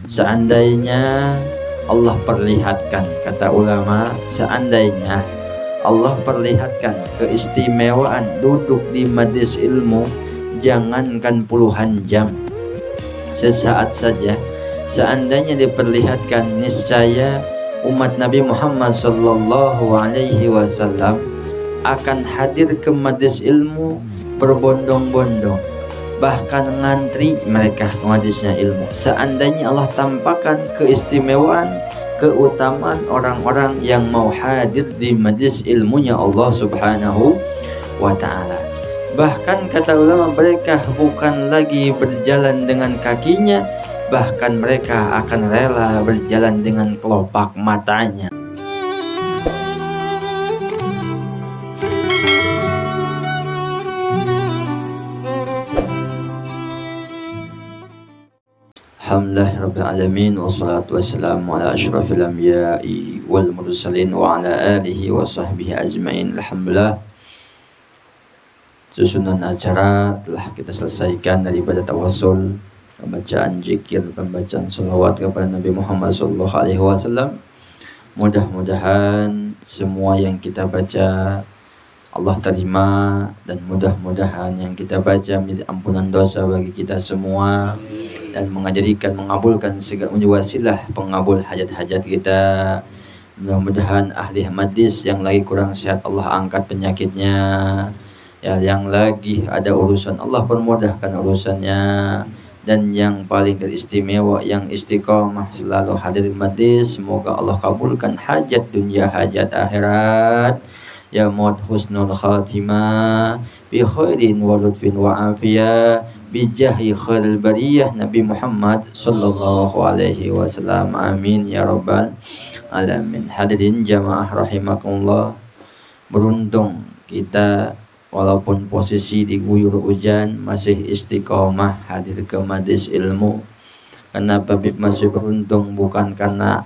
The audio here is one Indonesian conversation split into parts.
Seandainya Allah perlihatkan, kata ulama, seandainya Allah perlihatkan keistimewaan duduk di majelis ilmu, jangankan puluhan jam, sesaat saja. Seandainya diperlihatkan, niscaya umat Nabi Muhammad sallallahu alaihi wasallam akan hadir ke majelis ilmu berbondong-bondong, bahkan ngantri mereka ke majelisnya ilmu. Seandainya Allah tampakkan keistimewaan, keutamaan orang-orang yang mau hadir di majelis ilmunya Allah subhanahu wa ta'ala. Bahkan kata ulama, mereka bukan lagi berjalan dengan kakinya, bahkan mereka akan rela berjalan dengan kelopak matanya. Alhamdulillahirabbil alamin, wassalatu wassalamu ala asyrafil anbiya'i wal mursalin wa ala alihi wa sahbihi ajmain. Alhamdulillah, susunan acara telah kita selesaikan daripada tawassul, pembacaan zikir, pembacaan salawat kepada Nabi Muhammad sallallahu alaihi wasallam. Mudah-mudahan semua yang kita baca Allah terima, dan mudah-mudahan yang kita baca menjadi ampunan dosa bagi kita semua, dan mengabulkan segala wasilah pengabul hajat-hajat kita. Mudah-mudahan ahli hadis yang lagi kurang sehat Allah angkat penyakitnya, ya, yang lagi ada urusan Allah permudahkan urusannya, dan yang paling teristimewa yang istiqomah selalu hadir di majlis, semoga Allah kabulkan hajat dunia hajat akhirat. Ya maut husnul khatimah bi khairin wa lutfin wa afiyah bi jahi khairil bariyah Nabi Muhammad sallallahu alaihi wasallam. Amin ya rabbal alamin. Hadirin jamaah rahimakumullah, beruntung kita walaupun posisi diguyur hujan masih istiqomah hadir ke majelis ilmu. Kenapa masih beruntung? Bukan karena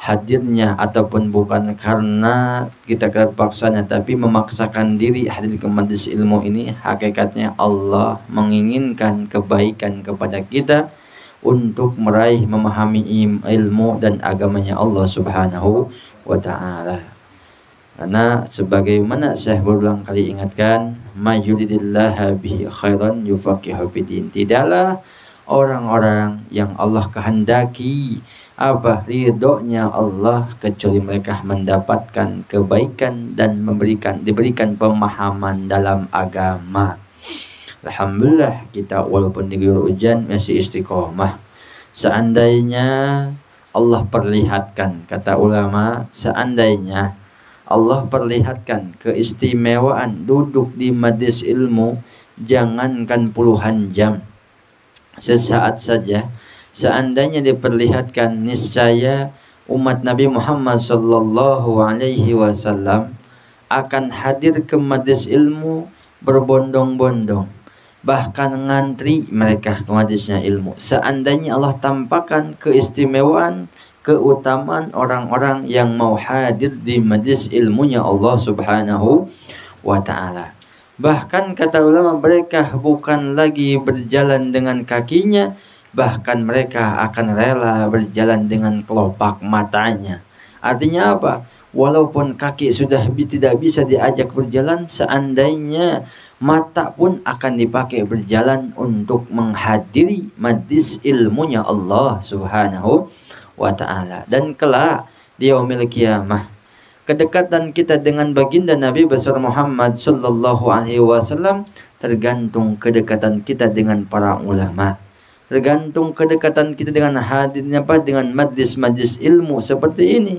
hadirnya ataupun bukan karena kita terpaksanya, tapi memaksakan diri hadir ke majelis ilmu ini hakikatnya Allah menginginkan kebaikan kepada kita untuk meraih memahami ilmu dan agamanya Allah subhanahu wa ta'ala. Karena sebagaimana saya berulang kali ingatkan, mayuridillaha bihi khairan yufaqihu fiddin. Tidaklah orang-orang yang Allah kehendaki ridhonya Allah kecuali mereka mendapatkan kebaikan dan diberikan pemahaman dalam agama. Alhamdulillah kita walaupun diguyur hujan masih istiqomah. Seandainya Allah perlihatkan, kata ulama, seandainya Allah perlihatkan keistimewaan duduk di majelis ilmu, jangankan puluhan jam, sesaat saja. Seandainya diperlihatkan, niscaya umat Nabi Muhammad sallallahu alaihi wasallam akan hadir ke majelis ilmu berbondong-bondong, bahkan ngantri mereka ke majelisnya ilmu. Seandainya Allah tampakkan keistimewaan, keutamaan orang-orang yang mau hadir di majelis ilmunya Allah subhanahu wa ta'ala. Bahkan kata ulama, mereka bukan lagi berjalan dengan kakinya, bahkan mereka akan rela berjalan dengan kelopak matanya. Artinya apa? Walaupun kaki sudah tidak bisa diajak berjalan, seandainya mata pun akan dipakai berjalan untuk menghadiri majlis ilmunya Allah subhanahu wa ta'ala. Dan kelak di yaumil qiyamah, kedekatan kita dengan baginda Nabi besar Muhammad sallallahu alaihi wasallam tergantung kedekatan kita dengan para ulama, tergantung kedekatan kita dengan hadirnya dengan majlis-majlis ilmu seperti ini.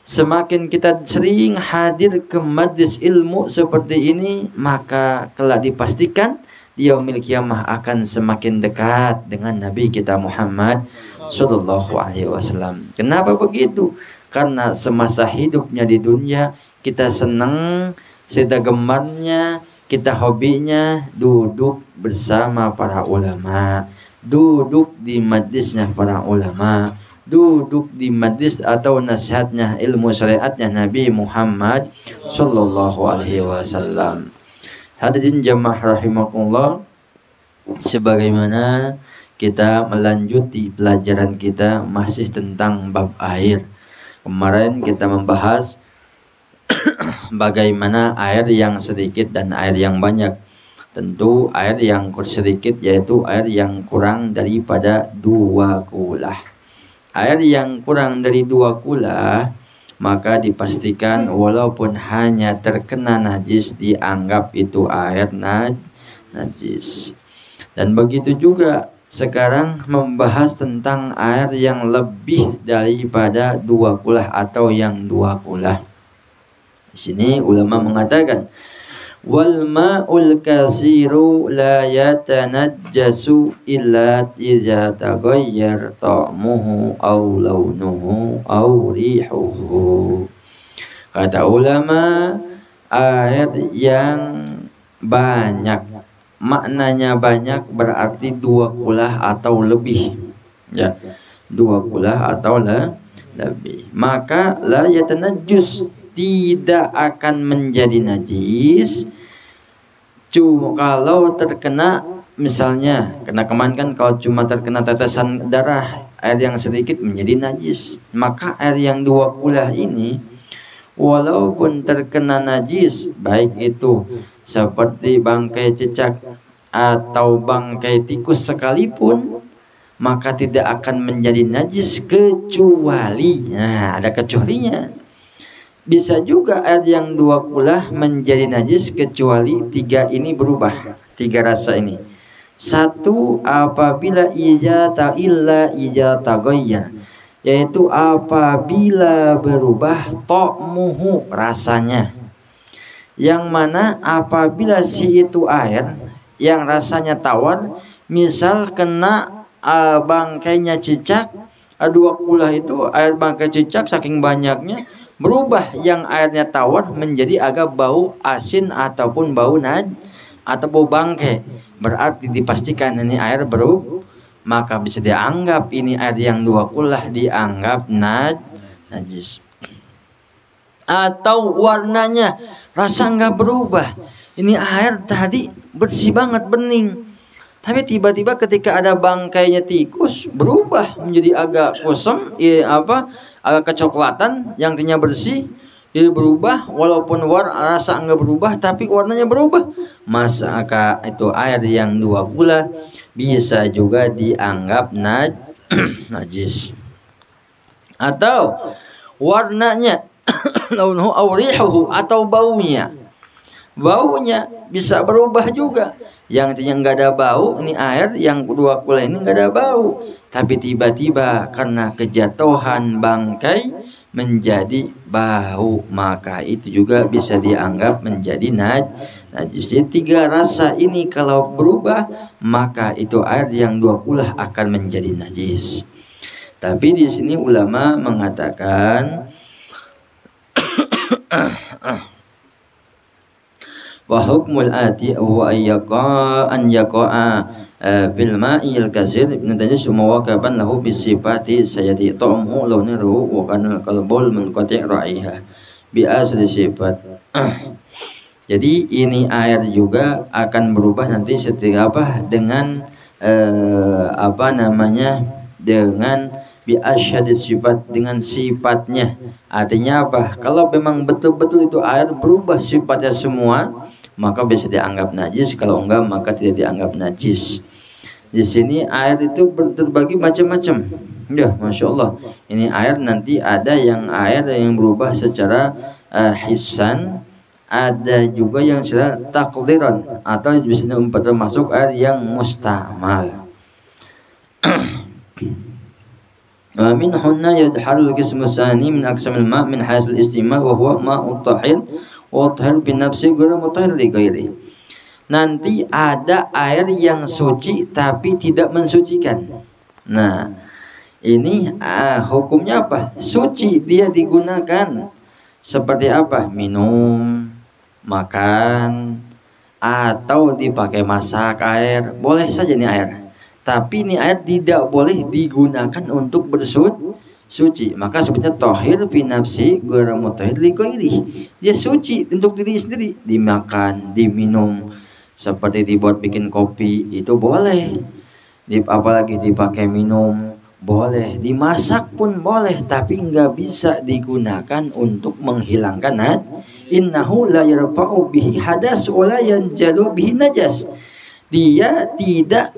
Semakin kita sering hadir ke majlis ilmu seperti ini, maka kelak dipastikan di yaumil qiyamah akan semakin dekat dengan Nabi kita Muhammad sallallahu alaihi wasallam. Kenapa begitu? Karena semasa hidupnya di dunia kita senang, kita gemarnya, kita hobinya duduk bersama para ulama, duduk di majlisnya para ulama, duduk di majlis atau nasihatnya ilmu syariatnya Nabi Muhammad sallallahu alaihi wasallam. Hadirin jamaah rahimakumullah, sebagaimana kita melanjuti pelajaran kita masih tentang bab air. Kemarin kita membahas bagaimana air yang sedikit dan air yang banyak. Tentu air yang sedikit yaitu air yang kurang daripada 2 kulah. Air yang kurang dari 2 kulah maka dipastikan walaupun hanya terkena najis dianggap itu air najis. Dan begitu juga sekarang membahas tentang air yang lebih daripada 2 kulah atau yang 2 kulah. Di sini ulama mengatakan wal ma'ul kasiru la yatanajjasu illa idza taghayyar ta'muhu aw launuhu aw rihuhu. Kata ulama, air yang banyak, maknanya banyak berarti 2 kulah atau lebih. Ya, 2 kulah atau lebih. Maka la yatanajjus, tidak akan menjadi najis cuma kalau terkena, misalnya kena kemarin kan kalau cuma terkena tetesan darah air yang sedikit menjadi najis. Maka air yang 2 kulah ini walaupun terkena najis, baik itu seperti bangkai cicak atau bangkai tikus sekalipun, maka tidak akan menjadi najis kecuali, nah ada kecualinya. Bisa juga air yang 2 kulah menjadi najis kecuali 3 ini berubah, 3 rasa ini. 1, apabila ijata ghayyar, yaitu apabila berubah ta'muhu, rasanya. Yang mana apabila si itu air yang rasanya tawar, misal kena bangkainya cicak, 2 kulah itu air bangkai cicak saking banyaknya berubah yang airnya tawar menjadi agak bau asin ataupun bau atau bau bangkai, berarti dipastikan ini air berubah, maka bisa dianggap ini air yang 2 kulah dianggap najis. Atau warnanya rasa nggak berubah, ini air tadi bersih banget, bening, tapi tiba-tiba ketika ada bangkainya tikus berubah menjadi agak kusam, agak kecoklatan, yang tadinya bersih jadi berubah, walaupun rasa enggak berubah tapi warnanya berubah, maka itu air yang 2 kulah bisa juga dianggap najis. Atau warnanya launuhu aw rihuhu, atau baunya bisa berubah juga. Yang tadinya nggak ada bau, ini air yang 2 kulah ini nggak ada bau, tapi tiba-tiba karena kejatuhan bangkai menjadi bau, maka itu juga bisa dianggap menjadi najis. Jadi 3 rasa ini kalau berubah, maka itu air yang 2 kulah akan menjadi najis. Tapi di sini ulama mengatakan wa hukmul ati wa an yaqa'a fil ma'il kasir najis mawaqaban lahu bisifati sayati ta'mu launuhu wa kana qalbul munqati' ra'iha bi asli sifat. Jadi ini air juga akan berubah nanti setiap dengan dengan bi asyad sifat, dengan sifatnya. Artinya apa? Kalau memang betul-betul itu air berubah sifatnya semua, maka bisa dianggap najis. Kalau enggak, maka tidak dianggap najis. Di sini air itu terbagi macam-macam. Ya, masya Allah. Ini air nanti ada yang air yang berubah secara hissan, ada juga yang secara takdiran, atau biasanya termasuk air yang mustamal. Min hunna yadharul qismu tsani min aqsamil ma' min hasil istimal wa huwa ma'ut tahir wa tahir bin nafsi ghairu mutahhir li ghairi. Nanti ada air yang suci tapi tidak mensucikan. Nah, ini hukumnya apa? Suci dia digunakan seperti apa? Minum, makan, atau dipakai masak air, boleh saja nih air. Tapi ini air tidak boleh digunakan untuk bersuci. Maka sebutnya tahir fi nafsi ghairu mutahhir li ghairi. Dia suci untuk diri sendiri, dimakan, diminum, seperti dibuat bikin kopi itu boleh. apalagi dipakai minum boleh, dimasak pun boleh, tapi nggak bisa digunakan untuk menghilangkan innahu la yarfa'u bihi hadas wa la yanjalu bihi najas. Dia tidak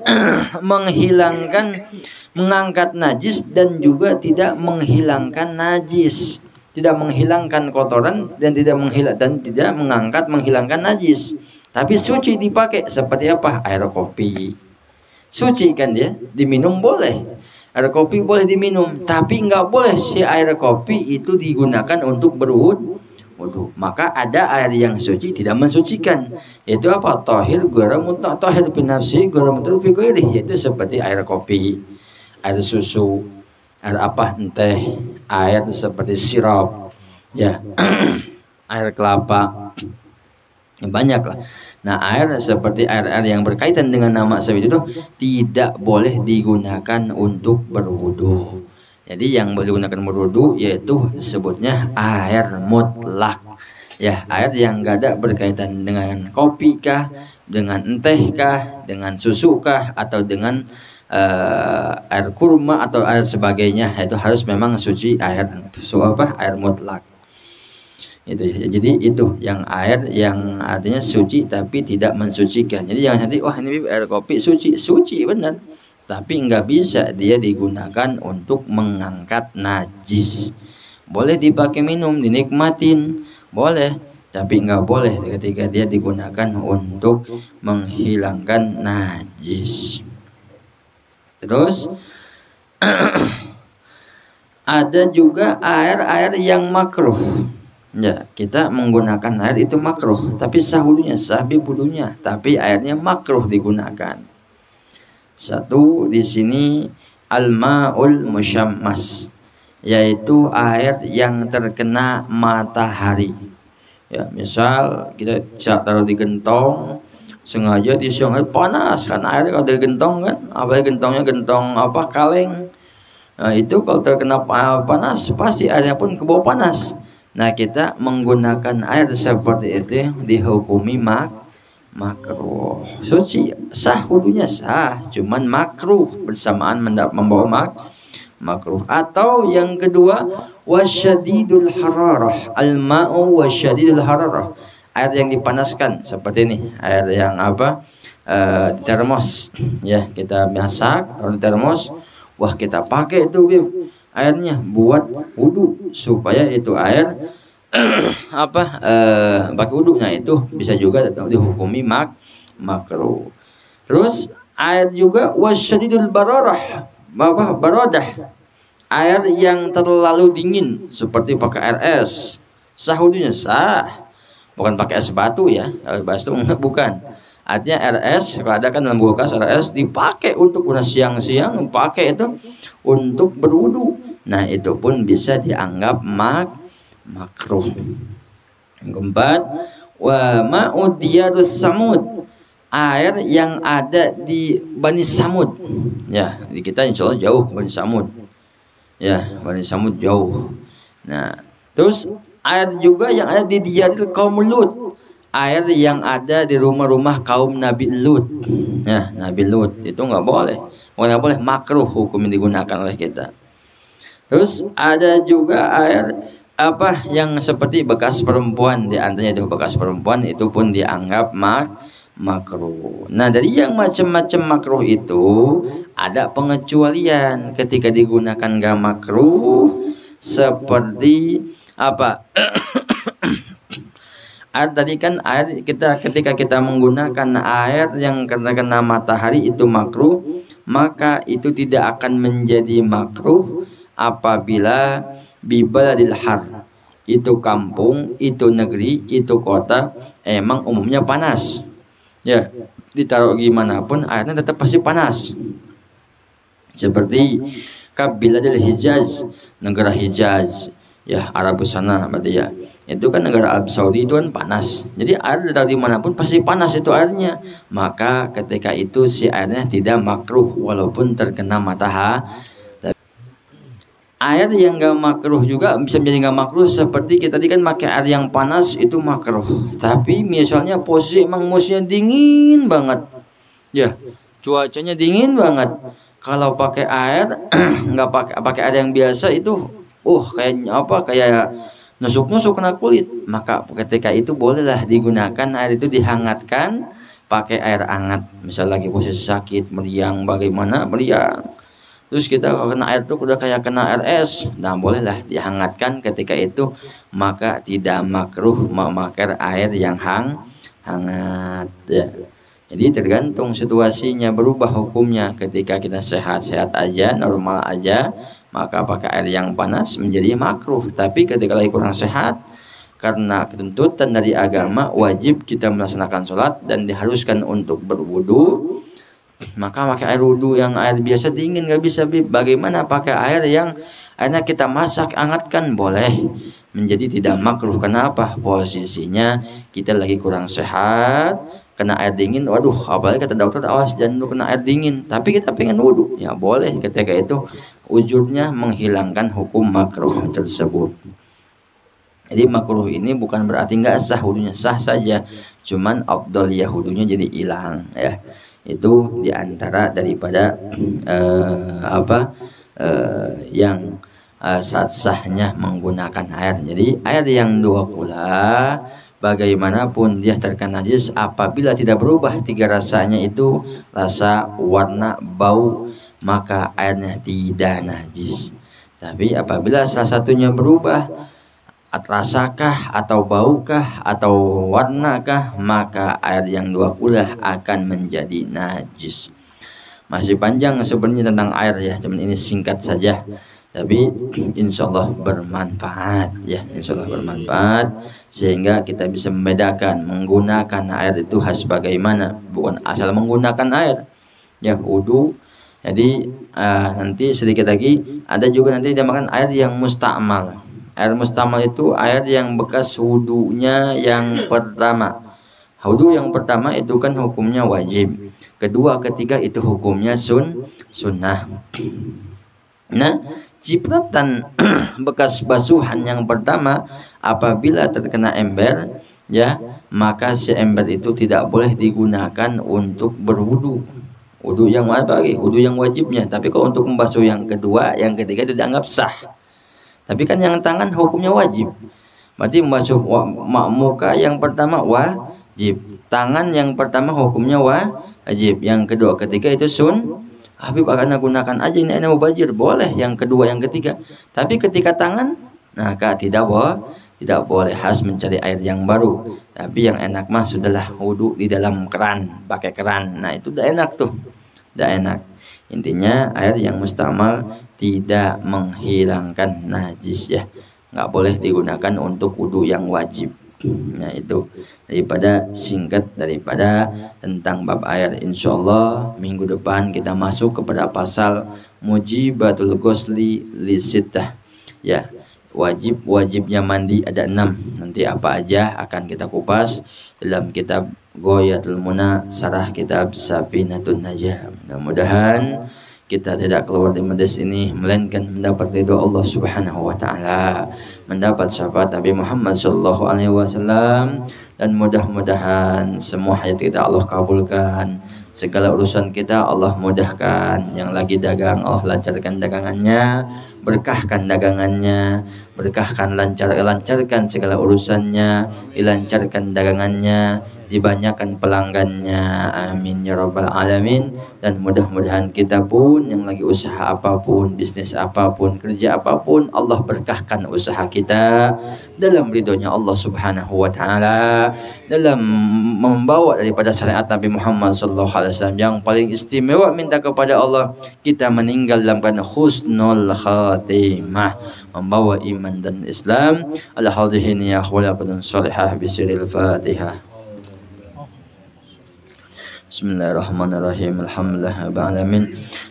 mengangkat najis dan juga tidak menghilangkan najis, tidak menghilangkan kotoran dan tidak menghilangkan najis. Tapi suci dipakai seperti apa? Air kopi. Suci kan dia, diminum boleh. Air kopi boleh diminum, tapi nggak boleh si air kopi itu digunakan untuk berwudu. Maka ada air yang suci tidak mensucikan, yaitu apa? Tahir ghairu mutlaq, tahir bi nafsi ghairu mutlaq fi ghairihi, yaitu seperti air kopi, air susu, air apa teh, air seperti sirap, ya, air kelapa, banyak lah. Nah, air seperti air-air yang berkaitan dengan nama sabit itu tidak boleh digunakan untuk berwudu. Jadi yang boleh digunakan berwudu yaitu disebutnya air mutlak. Ya, air yang gak ada berkaitan dengan kopi kah, dengan teh kah, dengan susu kah, atau dengan air kurma atau air sebagainya, itu harus memang suci, air mutlak. Itu ya. Jadi itu yang air yang artinya suci tapi tidak mensucikan. Jadi jangan nanti wah ini air kopi suci benar, tapi nggak bisa dia digunakan untuk mengangkat najis. Boleh dipakai minum, dinikmatin boleh, tapi nggak boleh ketika dia digunakan untuk menghilangkan najis. Terus ada juga air-air yang makruh. Ya, kita menggunakan air itu makruh, tapi sah wudunya, sah wudunya, tapi airnya makruh digunakan. Satu di sini al-ma'ul musyammas, yaitu air yang terkena matahari. Ya, misal kita taruh di gentong, sengaja di siang hari panas kan air, kalau di gentong kan, apalagi gentongnya gentong kaleng. Nah, itu kalau terkena panas pasti airnya pun ke bawah panas. Nah, kita menggunakan air seperti itu dihukumi makruh. Suci, sah wudunya sah, cuman makruh bersamaan membawa makruh. Atau yang kedua wasyadidul hararah, al-ma'u wasyadidul hararah, air yang dipanaskan seperti ini, air yang di termos ya, kita masak di termos, wah kita pakai itu airnya buat wudu, supaya itu air pakai wudunya itu bisa juga dihukumi makruh. Terus air juga wasyadidul baradah, air yang terlalu dingin seperti pakai air es, sah wudunya sah, bukan pakai es batu ya, es batu bukan. Artinya air es, kalau ada kan dalam kulkas air es dipakai untuk siang-siang, pakai itu untuk berwudu. Nah, itu pun bisa dianggap makruh. Yang keempat, wa ma'udiyarus samud, air yang ada di Bani Samud. Ya, di kita insya Allah jauh Bani Samud. Ya, Bani Samud jauh. Nah, terus air juga yang ada di diyaril kaum Lut, air yang ada di rumah-rumah kaum Nabi Lut. Ya, Nabi Lut itu nggak boleh, makruh hukum digunakan oleh kita. Terus ada juga air yang seperti bekas perempuan, di antaranya itu bekas perempuan, itu pun dianggap makruh. Nah, dari yang macam-macam makruh itu ada pengecualian ketika digunakan gak makruh, seperti air tadi kan, air ketika kita menggunakan air yang kena matahari itu makruh, maka itu tidak akan menjadi makruh apabila bibaladil har, itu kampung, itu negeri, itu kota emang umumnya panas. Ya, ditaruh gimana pun airnya tetap pasti panas. Seperti kabiladil Hijaz, negara Hijaz, ya Arab sana berarti ya. Itu kan negara Arab Saudi, itu kan panas. Jadi air dari dimanapun pasti panas itu airnya. Maka ketika itu si airnya tidak makruh walaupun terkena matahari. Air yang gak makruh juga bisa menjadi gak makruh, seperti kita tadi kan pakai air yang panas itu makruh, tapi misalnya posisi emang musimnya dingin banget ya, cuacanya dingin banget. Kalau pakai air nggak pakai air yang biasa itu, kayak apa, kayak nusuk-nusuk kena kulit. Maka ketika itu bolehlah digunakan air itu dihangatkan pakai air hangat. Misal lagi posisi sakit, meriang, bagaimana meriang. Terus kita kalau kena air itu udah kayak kena air es. Nah, bolehlah dihangatkan ketika itu. Maka tidak makruh memakai air yang hangat ya. Jadi tergantung situasinya, berubah hukumnya. Ketika kita sehat-sehat aja, normal aja, maka pakai air yang panas menjadi makruh. Tapi ketika lagi kurang sehat, karena tuntutan dari agama wajib kita melaksanakan sholat dan diharuskan untuk berwudu, maka pakai air wudu yang air biasa dingin nggak bisa. Bagaimana pakai air yang airnya kita masak hangatkan? Boleh, menjadi tidak makruh. Kenapa? Posisinya kita lagi kurang sehat, kena air dingin, waduh, apalagi kata dokter, awas jangan lu kena air dingin, tapi kita pengen wudu, ya boleh. Ketika itu ujurnya menghilangkan hukum makruh tersebut. Jadi makruh ini bukan berarti nggak sah wudunya, sah saja, cuman afdal ya wudunya jadi hilang ya. Itu diantara daripada yang sah-sahnya menggunakan air. Jadi air yang dua pula bagaimanapun dia terkena najis, apabila tidak berubah tiga rasanya itu, rasa, warna, bau, maka airnya tidak najis. Tapi apabila salah satunya berubah, rasakah atau baukah atau warnakah, maka air yang dua pula akan menjadi najis. Masih panjang sebenarnya tentang air ya, cuman ini singkat saja. Tapi insya Allah bermanfaat ya, insya Allah bermanfaat, sehingga kita bisa membedakan menggunakan air itu harus bagaimana, bukan asal menggunakan air ya wudu. Jadi nanti sedikit lagi ada juga nanti dinamakan air yang musta'mal. Air mustamal itu air yang bekas wudunya yang pertama. Wudu yang pertama itu kan hukumnya wajib. Kedua, ketiga itu hukumnya sunnah. Nah, cipratan bekas basuhan yang pertama apabila terkena ember ya, maka si ember itu tidak boleh digunakan untuk berwudu. Wudu yang apa lagi? Wudu yang wajibnya. Tapi kalau untuk membasuh yang kedua, yang ketiga itu dianggap sah. Tapi kan yang tangan hukumnya wajib. Berarti membasuh muka yang pertama wajib. Tangan yang pertama hukumnya wajib. Yang kedua, ketiga itu Habib akan gunakan aja ini mubajir, boleh yang kedua yang ketiga. Tapi ketika tangan, nah tidak boleh, harus mencari air yang baru. Tapi yang enak mah sudahlah wudu di dalam keran, pakai keran. Nah itu udah enak tuh, udah enak. Intinya air yang mustamal tidak menghilangkan najis ya, nggak boleh digunakan untuk wudu yang wajib. Nah itu daripada singkat daripada tentang bab air. Insyaallah minggu depan kita masuk kepada pasal mujibatul ghusli lisittah ya, wajibnya mandi ada 6. Nanti apa aja akan kita kupas dalam kitab Ghayatul Muna Sarah kitab Safinatun Najah. Mudah-mudahan kita tidak keluar dari majelis ini melainkan mendapat ridha Allah Subhanahu wa taala, mendapat syafaat Nabi Muhammad sallallahu alaihi wasallam, dan mudah-mudahan semua hajat kita Allah kabulkan, segala urusan kita Allah mudahkan. Yang lagi dagang Allah lancarkan dagangannya, berkahkan dagangannya, lancarkan segala urusannya, dilancarkan dagangannya, dibanyakan pelanggannya, amin ya rabbal alamin. Dan mudah-mudahan kita pun yang lagi usaha apapun, bisnis apapun, kerja apapun, Allah berkahkan usaha kita dalam ridhonya Allah Subhanahu wa taala, dalam membawa daripada syariat Nabi Muhammad sallallahu alaihi wasallam. Yang paling istimewa minta kepada Allah kita meninggal dalam keadaan husnul khatimah, membawa iman dan Islam. Al-hadhihin ya khulaqun salihah bisiril Fatihah. Bismillahirrahmanirrahim. Alhamdulillah rabbil alamin.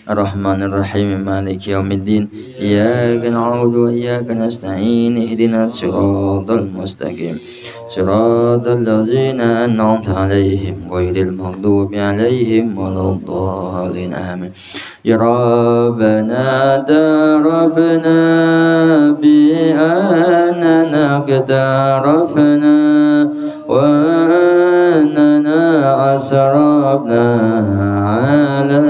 Arrahmanir rahim. Maliki yaumiddin. Iyyaka na'budu wa iyyaka nasta'in. Ihdinas siratal mustaqim. Siratal ladzina an'amta 'alaihim ghairil maghdubi 'alaihim waladdallin. Amin. Ya Rabbana darabna bi annana qad arafna wa annana أسرفنا على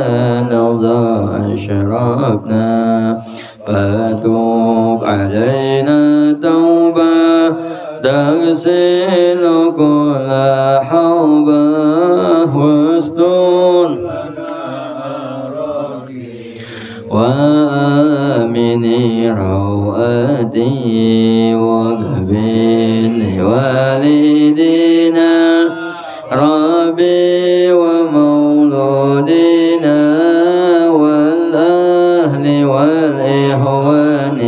لظى أشرفنا فتوب علينا توبة تغسل كل حوبة واستر وآمني روآتي وقبل والدينا ربي ومولودنا والأهل والإخوان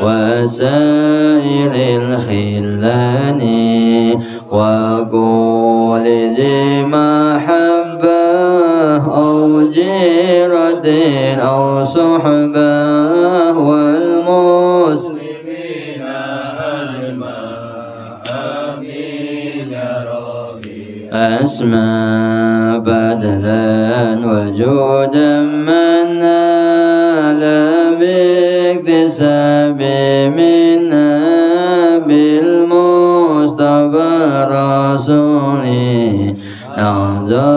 وسائر الخلان وقول ذي محبة أو جيرة أو صحبة والمسلمين آمين يا ربي أسمى بدلا وجودا من نال باكتساب منا بالمصطفى رسولي نهضى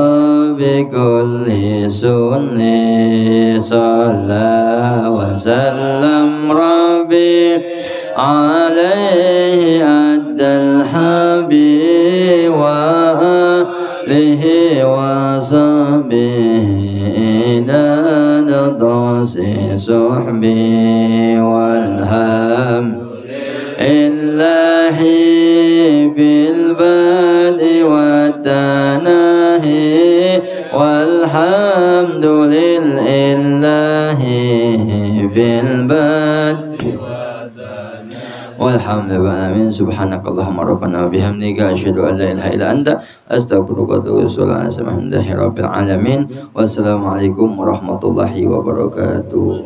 بكل سنة صلى وسلم ربي عليه أدى الحبيب وآله وصحبه إلى نضاس صحبي والحمد لله بالبدء والتناهي والحمد لله بالبدء والحمد لله. سبحانك اللهم ربنا وبحمدك أشهد أن لا إله إلا أنت أستغفرك وأتوب إليك. الحمد لله رب العالمين. والسلام عليكم ورحمة الله وبركاته.